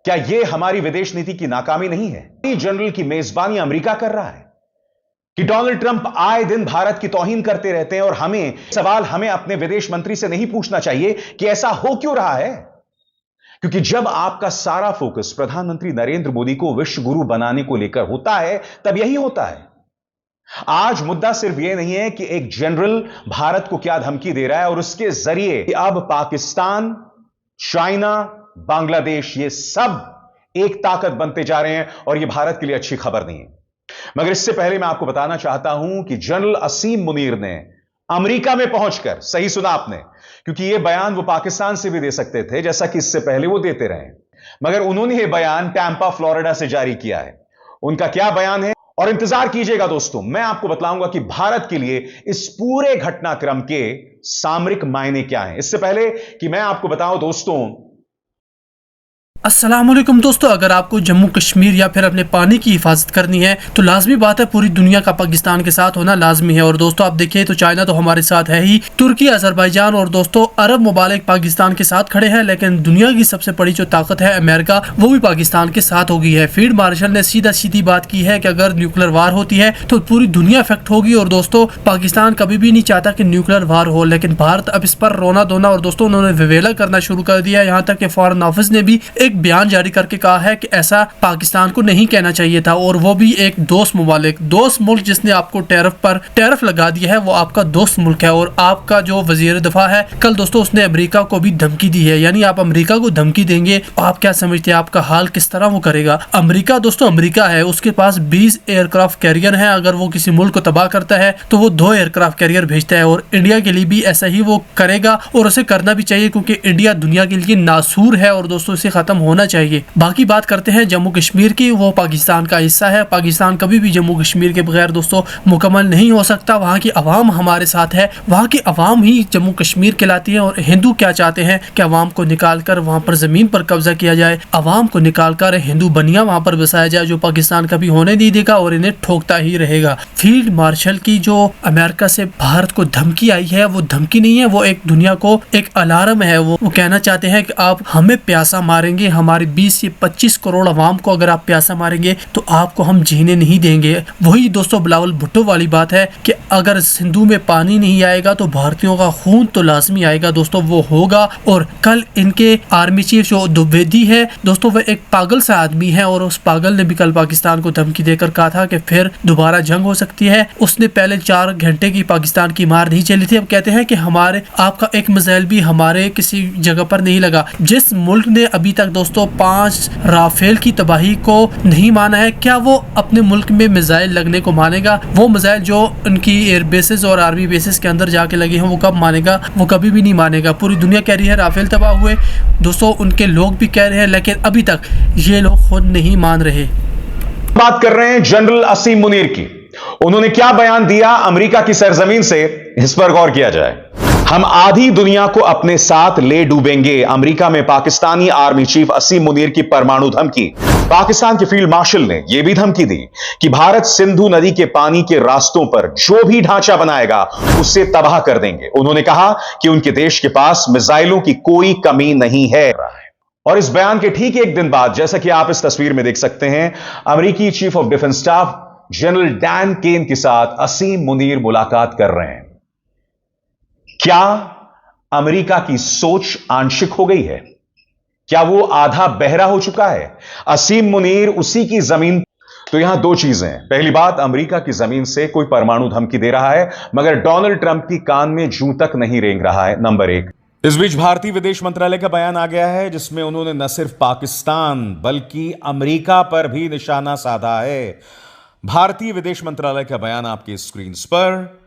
क्या यह हमारी विदेश नीति की नाकामी नहीं है? जनरल की मेजबानी अमेरिका कर रहा है कि डोनाल्ड ट्रंप आए दिन भारत की तौहीन करते रहते हैं और हमें अपने विदेश मंत्री से नहीं पूछना चाहिए कि ऐसा हो क्यों रहा है। क्योंकि जब आपका सारा फोकस प्रधानमंत्री नरेंद्र मोदी को विश्व गुरु बनाने को लेकर होता है, तब यही होता है। आज मुद्दा सिर्फ यह नहीं है कि एक जनरल भारत को क्या धमकी दे रहा है और उसके जरिए अब पाकिस्तान, चाइना, बांग्लादेश ये सब एक ताकत बनते जा रहे हैं और यह भारत के लिए अच्छी खबर नहीं है। मगर इससे पहले मैं आपको बताना चाहता हूं कि जनरल असीम मुनीर ने अमेरिका में पहुंचकर, सही सुना आपने, क्योंकि यह बयान वो पाकिस्तान से भी दे सकते थे जैसा कि इससे पहले वो देते रहे, मगर उन्होंने यह बयान टैंपा फ्लोरिडा से जारी किया है। उनका क्या बयान है, और इंतजार कीजिएगा दोस्तों, मैं आपको बताऊंगा कि भारत के लिए इस पूरे घटनाक्रम के सामरिक मायने क्या हैं। इससे पहले कि मैं आपको बताऊं दोस्तों, अस्सलामुअलैकुम दोस्तों, अगर आपको जम्मू कश्मीर या फिर अपने पानी की हिफाजत करनी है तो लाजमी बात है पूरी दुनिया का पाकिस्तान के साथ होना लाजमी है। और दोस्तों आप देखिए तो चाइना तो हमारे साथ है ही, तुर्की, अजरबैजान और दोस्तों अरब ममालिक पाकिस्तान के साथ खड़े हैं, लेकिन दुनिया की सबसे बड़ी जो ताकत है अमेरिका, वो भी पाकिस्तान के साथ हो गई है। फील्ड मार्शल ने सीधी बात की है कि अगर न्यूक्लियर वार होती है तो पूरी दुनिया इफेक्ट होगी। और दोस्तों पाकिस्तान कभी भी नहीं चाहता कि न्यूक्लियर वार हो, लेकिन भारत अब इस पर रोना धोना और दोस्तों उन्होंने विवेला करना शुरू कर दिया। यहाँ तक कि फॉरेन ऑफिस ने भी एक बयान जारी करके कहा है कि ऐसा पाकिस्तान को नहीं कहना चाहिए था, और वो भी एक दोस्त मुल्क जिसने आपको टैरिफ लगा दिया है, वो आपका दोस्त मुल्क है। और आपका जो वजीर दफा है, कल दोस्तों उसने अमेरिका को भी धमकी दी है। यानी आप अमेरिका को धमकी देंगे, आप क्या समझते हैं आपका हाल किस तरह वो करेगा? अमेरिका दोस्तों अमेरिका है, उसके पास 20 एयरक्राफ्ट कैरियर है। अगर वो किसी मुल्क को तबाह करता है तो वो 2 एयरक्राफ्ट कैरियर भेजता है, और इंडिया के लिए भी ऐसा ही वो करेगा, और उसे करना भी चाहिए क्योंकि इंडिया दुनिया के लिए नासूर है और दोस्तों इसे खत्म होना चाहिए। बाकी बात करते हैं जम्मू कश्मीर की, वो पाकिस्तान का हिस्सा है। पाकिस्तान कभी भी जम्मू कश्मीर के बगैर दोस्तों मुकम्मल नहीं हो सकता। वहाँ की अवाम हमारे साथ है, वहाँ की अवाम ही जम्मू कश्मीर कहलाती है। और हिंदू क्या चाहते हैं कि अवाम को निकाल कर वहाँ पर जमीन पर कब्जा किया जाए, अवाम को निकाल कर हिंदू बनिया वहाँ पर बसाया जाए, जो पाकिस्तान कभी होने नहीं देगा और इन्हें ठोकता ही रहेगा। फील्ड मार्शल की जो अमेरिका से भारत को धमकी आई है, वो धमकी नहीं है, वो एक दुनिया को एक अलार्म है। वो कहना चाहते हैं कि आप हमें प्यासा मारेंगे, हमारे 20 से 25 करोड़ अवाम को अगर आप प्यासा मारेंगे तो आपको हम जीने नहीं देंगे। वही दोस्तों बिलावल भुट्टो वाली बात है कि अगर सिंधु में पानी नहीं आएगा तो भारतीयों का खून तो लाजमी आएगा दोस्तों, वो होगा। और कल इनके आर्मी चीफ जो द्विवेदी है दोस्तों, वह एक पागल सा आदमी है, और उस पागल ने भी कल पाकिस्तान को धमकी देकर कहा था कि फिर दोबारा जंग हो सकती है। उसने पहले 4 घंटे की पाकिस्तान की मार नहीं चली थी, अब कहते हैं कि हमारे आपका एक मिसाइल भी हमारे किसी जगह पर नहीं लगा। जिस मुल्क ने अभी तक दोस्तों 5 राफेल की तबाही को नहीं माना है, क्या वो अपने मुल्क में मिसाइल लगने को मानेगा? वो मिसाइल जो उनकी एयर बेसिस और आर्मी बेसिस के अंदर जाके लगे हैं, वो कब मानेगा? वो कभी भी नहीं मानेगा। पूरी दुनिया कह रही है राफेल तबाह हुए दोस्तों, उनके लोग भी कह रहे हैं, लेकिन अभी तक ये लोग खुद नहीं मान रहे। बात कर रहे हैं जनरल असीम मुनीर की। उन्होंने क्या बयान दिया अमेरिका की सरजमीन से, इस पर गौर किया जाए। हम आधी दुनिया को अपने साथ ले डूबेंगे, अमेरिका में पाकिस्तानी आर्मी चीफ असीम मुनीर की परमाणु धमकी। पाकिस्तान के फील्ड मार्शल ने यह भी धमकी दी कि भारत सिंधु नदी के पानी के रास्तों पर जो भी ढांचा बनाएगा उसे तबाह कर देंगे। उन्होंने कहा कि उनके देश के पास मिसाइलों की कोई कमी नहीं है। और इस बयान के ठीक एक दिन बाद, जैसा कि आप इस तस्वीर में देख सकते हैं, अमेरिकी chief of defence staff general Dan Caine के साथ असीम मुनीर मुलाकात कर रहे हैं। क्या अमेरिका की सोच आंशिक हो गई है? क्या वो आधा बहरा हो चुका है? असीम मुनीर उसी की जमीन। तो यहां 2 चीजें हैं। पहली बात, अमेरिका की जमीन से कोई परमाणु धमकी दे रहा है, मगर डोनाल्ड ट्रंप की कान में जूं तक नहीं रेंग रहा है, नंबर 1। इस बीच भारतीय विदेश मंत्रालय का बयान आ गया है, जिसमें उन्होंने न सिर्फ पाकिस्तान बल्कि अमेरिका पर भी निशाना साधा है। भारतीय विदेश मंत्रालय का बयान आपकी स्क्रीन पर।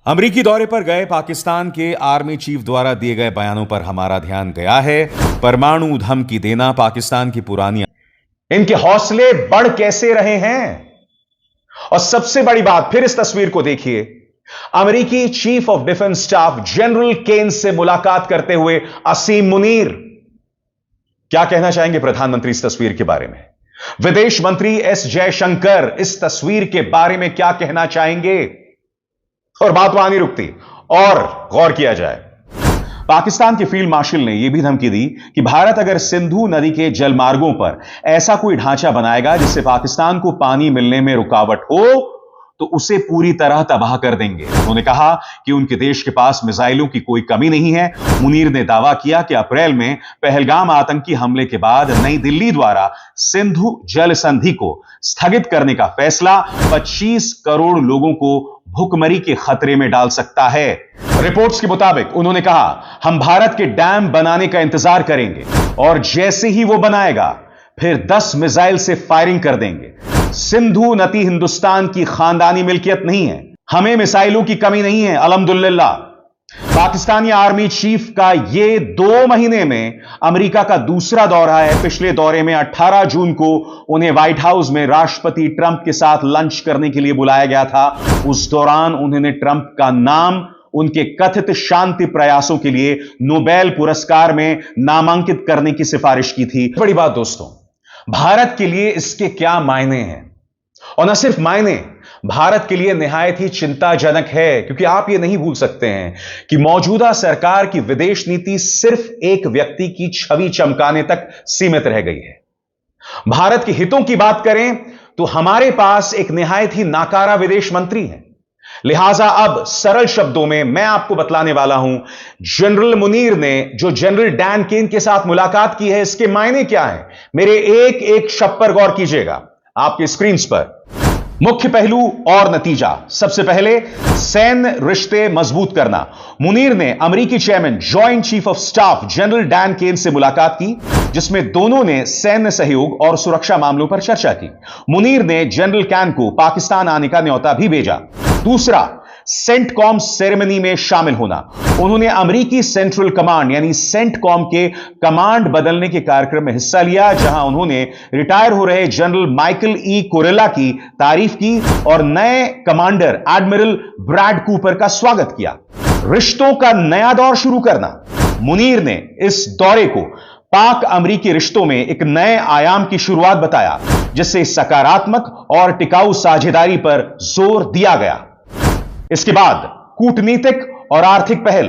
अमेरिकी दौरे पर गए पाकिस्तान के आर्मी चीफ द्वारा दिए गए बयानों पर हमारा ध्यान गया है। परमाणु धमकी देना पाकिस्तान की पुरानी, इनके हौसले बढ़ कैसे रहे हैं? और सबसे बड़ी बात, फिर इस तस्वीर को देखिए, अमेरिकी chief of defence staff general Ken से मुलाकात करते हुए असीम मुनीर। क्या कहना चाहेंगे प्रधानमंत्री इस तस्वीर के बारे में? विदेश मंत्री एस जयशंकर इस तस्वीर के बारे में क्या कहना चाहेंगे? और बात वहां नहीं रुकती, और गौर किया जाए, पाकिस्तान के फील्ड मार्शल ने यह भी धमकी दी कि भारत अगर सिंधु नदी के जलमार्गों पर ऐसा कोई ढांचा बनाएगा जिससे पाकिस्तान को पानी मिलने में रुकावट हो तो उसे पूरी तरह तबाह कर देंगे। उन्होंने कहा कि उनके देश के पास मिसाइलों की कोई कमी नहीं है। मुनीर ने दावा किया कि अप्रैल में पहलगाम आतंकी हमले के बाद नई दिल्ली द्वारा सिंधु जल संधि को स्थगित करने का फैसला 25 करोड़ लोगों को भुखमरी के खतरे में डाल सकता है। रिपोर्ट्स के मुताबिक उन्होंने कहा, हम भारत के डैम बनाने का इंतजार करेंगे और जैसे ही वो बनाएगा फिर 10 मिसाइल से फायरिंग कर देंगे। सिंधु नदी हिंदुस्तान की खानदानी मिल्कियत नहीं है, हमें मिसाइलों की कमी नहीं है, अल्हम्दुलिल्लाह। पाकिस्तानी आर्मी चीफ का ये 2 महीने में अमेरिका का दूसरा दौरा है। पिछले दौरे में 18 जून को उन्हें व्हाइट हाउस में राष्ट्रपति ट्रंप के साथ लंच करने के लिए बुलाया गया था। उस दौरान उन्होंने ट्रंप का नाम उनके कथित शांति प्रयासों के लिए नोबेल पुरस्कार में नामांकित करने की सिफारिश की थी। बड़ी बात दोस्तों, भारत के लिए इसके क्या मायने हैं, और न सिर्फ मायने, भारत के लिए निहायत ही चिंताजनक है, क्योंकि आप यह नहीं भूल सकते हैं कि मौजूदा सरकार की विदेश नीति सिर्फ एक व्यक्ति की छवि चमकाने तक सीमित रह गई है। भारत के हितों की बात करें तो हमारे पास एक निहायत ही नाकारा विदेश मंत्री है। लिहाजा अब सरल शब्दों में मैं आपको बतलाने वाला हूं, जनरल मुनीर ने जो जनरल डैन केन के साथ मुलाकात की है, इसके मायने क्या हैं। मेरे एक एक शब्द पर गौर कीजिएगा आपके स्क्रीन पर। मुख्य पहलू और नतीजा। सबसे पहले सैन्य रिश्ते मजबूत करना। मुनीर ने अमेरिकी chairman joint chief of staff general Dan Caine से मुलाकात की, जिसमें दोनों ने सैन्य सहयोग और सुरक्षा मामलों पर चर्चा की। मुनीर ने जनरल कैन को पाकिस्तान आने का न्योता भी भेजा। दूसरा, सेंटकॉम सेरेमनी में शामिल होना। उन्होंने अमेरिकी सेंट्रल कमांड यानी सेंटकॉम के कमांड बदलने के कार्यक्रम में हिस्सा लिया, जहां उन्होंने रिटायर हो रहे जनरल माइकल ई कोरेला की तारीफ की और नए कमांडर एडमिरल ब्रैड कूपर का स्वागत किया। रिश्तों का नया दौर शुरू करना। मुनीर ने इस दौरे को पाक अमेरिकी रिश्तों में एक नए आयाम की शुरुआत बताया, जिससे सकारात्मक और टिकाऊ साझेदारी पर जोर दिया गया। इसके बाद कूटनीतिक और आर्थिक पहल।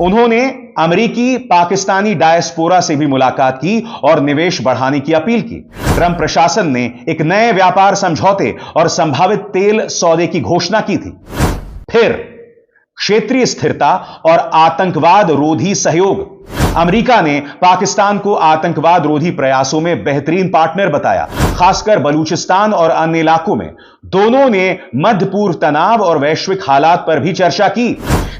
उन्होंने अमेरिकी पाकिस्तानी डायस्पोरा से भी मुलाकात की और निवेश बढ़ाने की अपील की। ट्रंप प्रशासन ने एक नए व्यापार समझौते और संभावित तेल सौदे की घोषणा की थी। फिर क्षेत्रीय स्थिरता और आतंकवाद रोधी सहयोग। अमेरिका ने पाकिस्तान को आतंकवाद रोधी प्रयासों में बेहतरीन पार्टनर बताया, खासकर बलूचिस्तान और अन्य इलाकों में। दोनों ने मध्य पूर्व तनाव और वैश्विक हालात पर भी चर्चा की,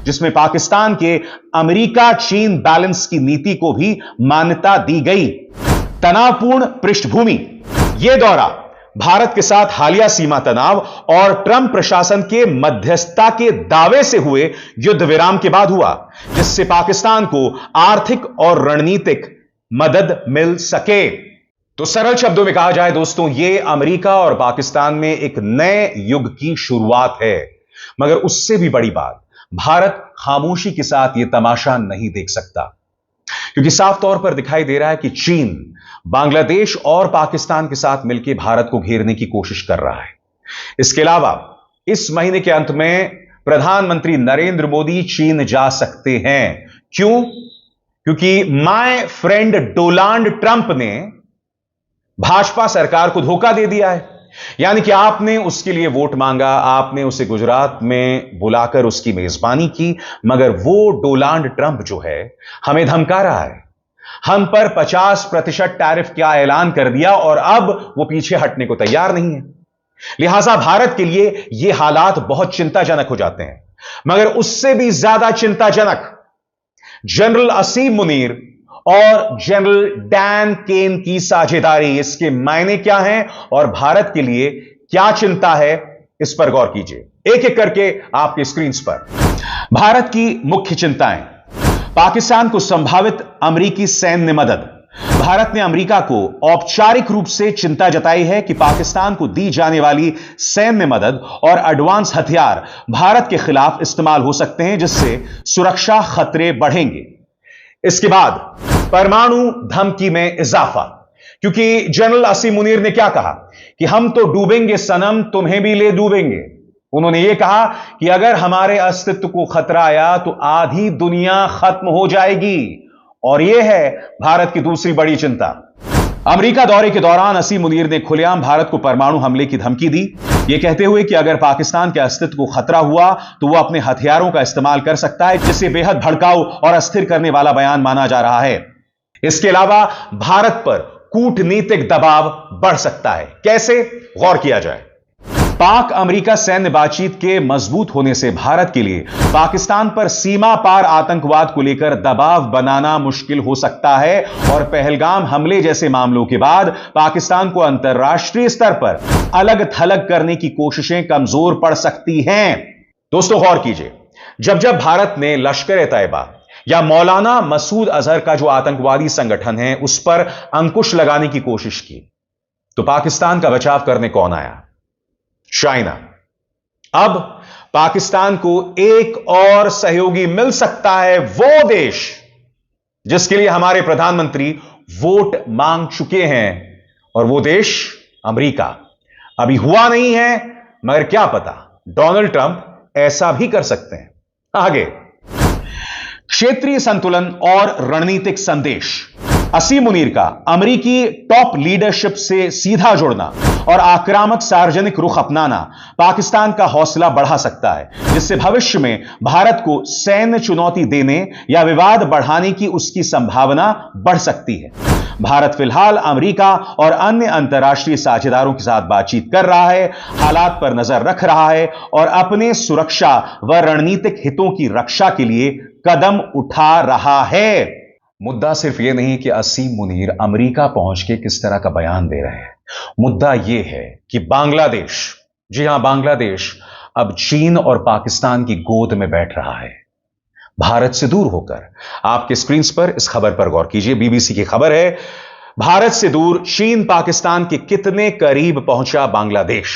जिसमें पाकिस्तान के अमेरिका चीन बैलेंस की नीति को भी मान्यता दी गई। तनावपूर्ण पृष्ठभूमि। यह दौरा भारत के साथ हालिया सीमा तनाव और ट्रंप प्रशासन के मध्यस्थता के दावे से हुए युद्ध विराम के बाद हुआ, जिससे पाकिस्तान को आर्थिक और रणनीतिक मदद मिल सके। तो सरल शब्दों में कहा जाए दोस्तों, यह अमेरिका और पाकिस्तान में एक नए युग की शुरुआत है। मगर उससे भी बड़ी बात, भारत खामोशी के साथ यह तमाशा नहीं देख सकता, क्योंकि साफ तौर पर दिखाई दे रहा है कि चीन बांग्लादेश और पाकिस्तान के साथ मिलकर भारत को घेरने की कोशिश कर रहा है। इसके अलावा इस महीने के अंत में प्रधानमंत्री नरेंद्र मोदी चीन जा सकते हैं। क्यों? क्योंकि माय फ्रेंड डोनाल्ड ट्रंप ने भाजपा सरकार को धोखा दे दिया है। यानी कि आपने उसके लिए वोट मांगा, आपने उसे गुजरात में बुलाकर उसकी मेजबानी की, मगर वो डोनाल्ड ट्रंप जो है हमें धमका रहा है, हम पर 50% टैरिफ का ऐलान कर दिया और अब वो पीछे हटने को तैयार नहीं है। लिहाजा भारत के लिए ये हालात बहुत चिंताजनक हो जाते हैं। मगर उससे भी ज्यादा चिंताजनक जनरल असीम मुनीर और जनरल डैन केन की साझेदारी। इसके मायने क्या हैं और भारत के लिए क्या चिंता है, इस पर गौर कीजिए एक एक करके आपके स्क्रीन पर। भारत की मुख्य चिंताएं। पाकिस्तान को संभावित अमेरिकी सैन्य मदद। भारत ने अमेरिका को औपचारिक रूप से चिंता जताई है कि पाकिस्तान को दी जाने वाली सैन्य मदद और एडवांस हथियार भारत के खिलाफ इस्तेमाल हो सकते हैं, जिससे सुरक्षा खतरे बढ़ेंगे। इसके बाद परमाणु धमकी में इजाफा, क्योंकि जनरल असीम मुनीर ने क्या कहा कि हम तो डूबेंगे सनम, तुम्हें भी ले डूबेंगे। उन्होंने यह कहा कि अगर हमारे अस्तित्व को खतरा आया तो आधी दुनिया खत्म हो जाएगी, और यह है भारत की दूसरी बड़ी चिंता। अमेरिका दौरे के दौरान असीम मुनीर ने खुलेआम भारत को परमाणु हमले की धमकी दी, यह कहते हुए कि अगर पाकिस्तान के अस्तित्व को खतरा हुआ तो वह अपने हथियारों का इस्तेमाल कर सकता है, जिसे बेहद भड़काऊ और अस्थिर करने वाला बयान माना जा रहा है। इसके अलावा भारत पर कूटनीतिक दबाव बढ़ सकता है। कैसे, गौर किया जाए। पाक अमेरिका सैन्य बातचीत के मजबूत होने से भारत के लिए पाकिस्तान पर सीमा पार आतंकवाद को लेकर दबाव बनाना मुश्किल हो सकता है, और पहलगाम हमले जैसे मामलों के बाद पाकिस्तान को अंतर्राष्ट्रीय स्तर पर अलग थलग करने की कोशिशें कमजोर पड़ सकती हैं। दोस्तों गौर कीजिए, जब भारत ने लश्कर-ए-तैयबा या मौलाना मसूद अजहर का जो आतंकवादी संगठन है उस पर अंकुश लगाने की कोशिश की, तो पाकिस्तान का बचाव करने कौन आया? चाइना। अब पाकिस्तान को एक और सहयोगी मिल सकता है, वो देश जिसके लिए हमारे प्रधानमंत्री वोट मांग चुके हैं, और वो देश अमेरिका। अभी हुआ नहीं है, मगर क्या पता डोनाल्ड ट्रंप ऐसा भी कर सकते हैं। आगे, क्षेत्रीय संतुलन और रणनीतिक संदेश। असीम मुनीर का अमेरिकी टॉप लीडरशिप से सीधा जुड़ना और आक्रामक सार्वजनिक रुख अपनाना पाकिस्तान का हौसला बढ़ा सकता है, जिससे भविष्य में भारत को सैन्य चुनौती देने या विवाद बढ़ाने की उसकी संभावना बढ़ सकती है। भारत फिलहाल अमेरिका और अन्य अंतर्राष्ट्रीय साझेदारों के साथ बातचीत कर रहा है, हालात पर नजर रख रहा है और अपने सुरक्षा व रणनीतिक हितों की रक्षा के लिए कदम उठा रहा है। मुद्दा सिर्फ यह नहीं कि असीम मुनीर अमेरिका पहुंच के किस तरह का बयान दे रहे हैं। मुद्दा यह है कि बांग्लादेश, जी हां बांग्लादेश, अब चीन और पाकिस्तान की गोद में बैठ रहा है, भारत से दूर होकर। आपके स्क्रीन पर इस खबर पर गौर कीजिए, बीबीसी की खबर है, भारत से दूर चीन पाकिस्तान के कितने करीब पहुंचा बांग्लादेश।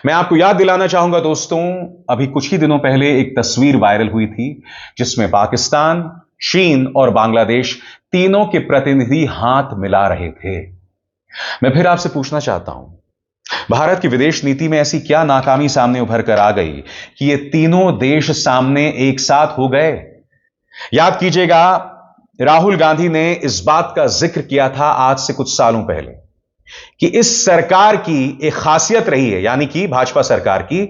मैं आपको याद दिलाना चाहूंगा दोस्तों, अभी कुछ ही दिनों पहले एक तस्वीर वायरल हुई थी जिसमें पाकिस्तान, चीन और बांग्लादेश तीनों के प्रतिनिधि हाथ मिला रहे थे। मैं फिर आपसे पूछना चाहता हूं, भारत की विदेश नीति में ऐसी क्या नाकामी सामने उभर कर आ गई कि ये तीनों देश सामने एक साथ हो गए? याद कीजिएगा, राहुल गांधी ने इस बात का जिक्र किया था आज से कुछ सालों पहले कि इस सरकार की एक खासियत रही है, यानी कि भाजपा सरकार की,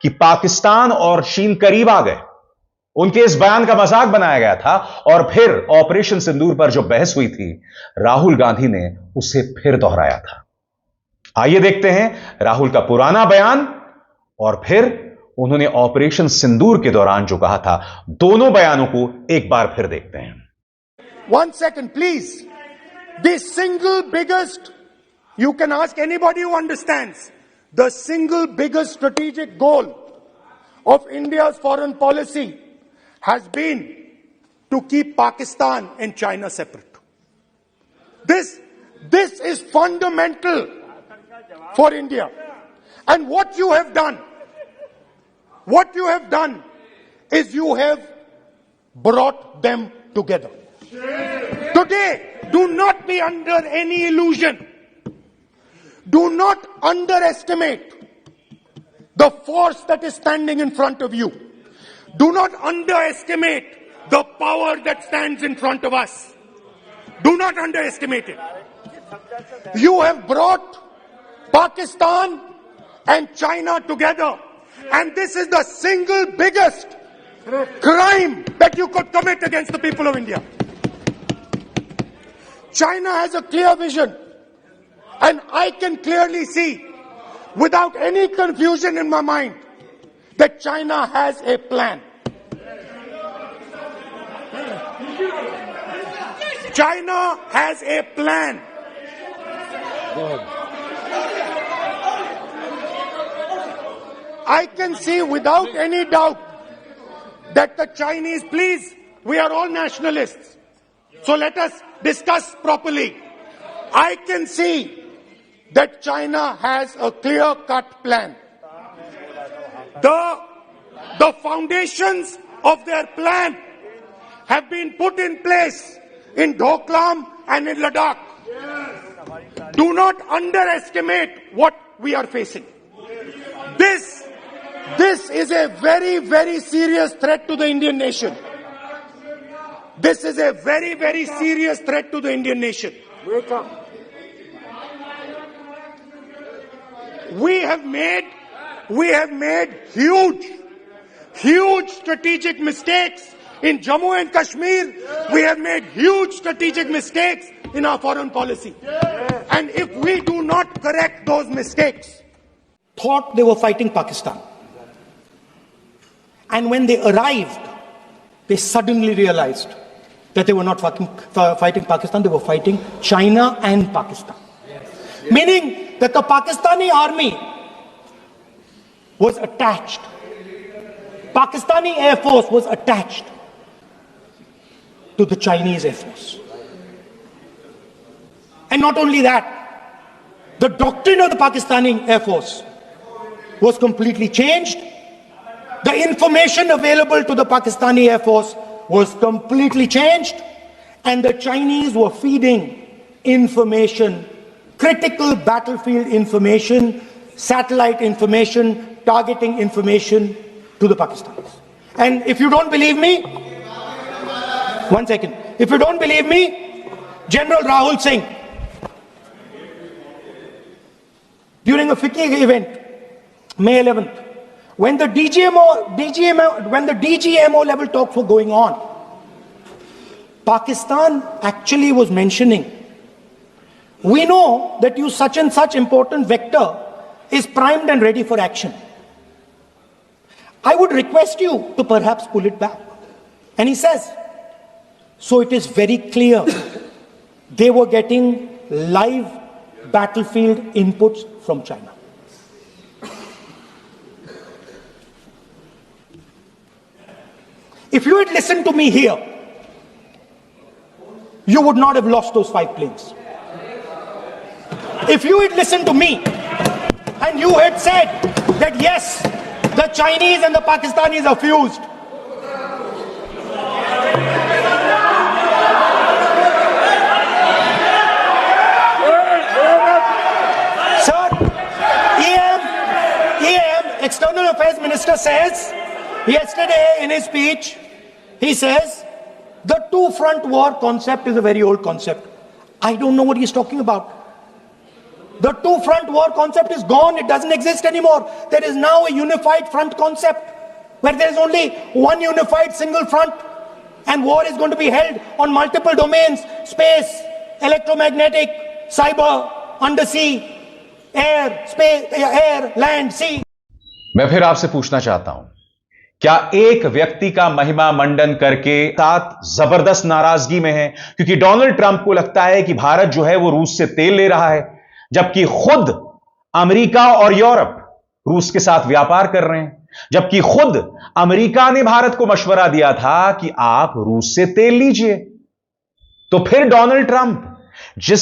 कि पाकिस्तान और चीन करीब आ गए। उनके इस बयान का मजाक बनाया गया था, और फिर ऑपरेशन सिंदूर पर जो बहस हुई थी, राहुल गांधी ने उसे फिर दोहराया था। आइए देखते हैं राहुल का पुराना बयान और फिर उन्होंने ऑपरेशन सिंदूर के दौरान जो कहा था। दोनों बयानों को एक बार फिर देखते हैं। 1 second, please. The single biggest, you can ask anybody who understands, the single biggest strategic goal of India's foreign policy has been to keep Pakistan and China separate. This is fundamental for India. And what you have done is you have brought them together. Today, do not be under any illusion. Do not underestimate the force that is standing in front of you. Do not underestimate the power that stands in front of us. Do not underestimate it. You have brought Pakistan and China together, and this is the single biggest crime that you could commit against the people of India. China has a clear vision, and I can clearly see, without any confusion in my mind, that China has a plan. China has a plan. I can see without any doubt that the Chinese, please, we are all nationalists, so let us discuss properly. I can see that China has a clear-cut plan. The foundations of their plan have been put in place in Doklam and in Ladakh. Do not underestimate what we are facing. This is a very, very serious threat to the Indian nation. This is a very, very serious threat to the Indian nation. Wake up. We have made huge strategic mistakes in Jammu and Kashmir. We have made huge strategic mistakes in our foreign policy. And if we do not correct those mistakes, thought they were fighting Pakistan. And when they arrived, they suddenly realized that they were not fighting Pakistan, they were fighting China and Pakistan. Meaning that the Pakistani army was attached. Pakistani Air Force was attached to the Chinese Air Force. And not only that, the doctrine of the Pakistani Air Force was completely changed. The information available to the Pakistani Air Force was completely changed, and the Chinese were feeding information, critical battlefield information, satellite information, targeting information to the Pakistanis. And if you don't believe me, one second. If you don't believe me, General Rahul Singh, during a FICCI event, May 11th, when the DGMO level talks were going on, Pakistan actually was mentioning, we know that you such and such important vector is primed and ready for action. I would request you to perhaps pull it back. And he says, so it is very clear they were getting live battlefield inputs from China. If you had listened to me here, you would not have lost those 5 planes. If you had listened to me and you had said that yes, the Chinese and the Pakistanis are fused, sir, EM, External Affairs Minister says yesterday in his speech, he says the two-front war concept is a very old concept. I don't know what he's talking about. The two-front war concept is gone. It doesn't exist anymore. There is now a unified front concept where there is only one unified single front, and war is going to be held on multiple domains: space, electromagnetic, cyber, undersea, air, space, air, land, sea. मैं फिर आपसे पूछना चाहता हूं, क्या एक व्यक्ति का महिमा मंडन करके साथ जबरदस्त नाराजगी में है क्योंकि डोनाल्ड ट्रंप को लगता है कि भारत जो है वो रूस से तेल ले रहा है, जबकि खुद अमेरिका और यूरोप रूस के साथ व्यापार कर रहे हैं, जबकि खुद अमेरिका ने भारत को मशवरा दिया था कि आप रूस से तेल लीजिए। तो फिर डोनाल्ड ट्रंप जिस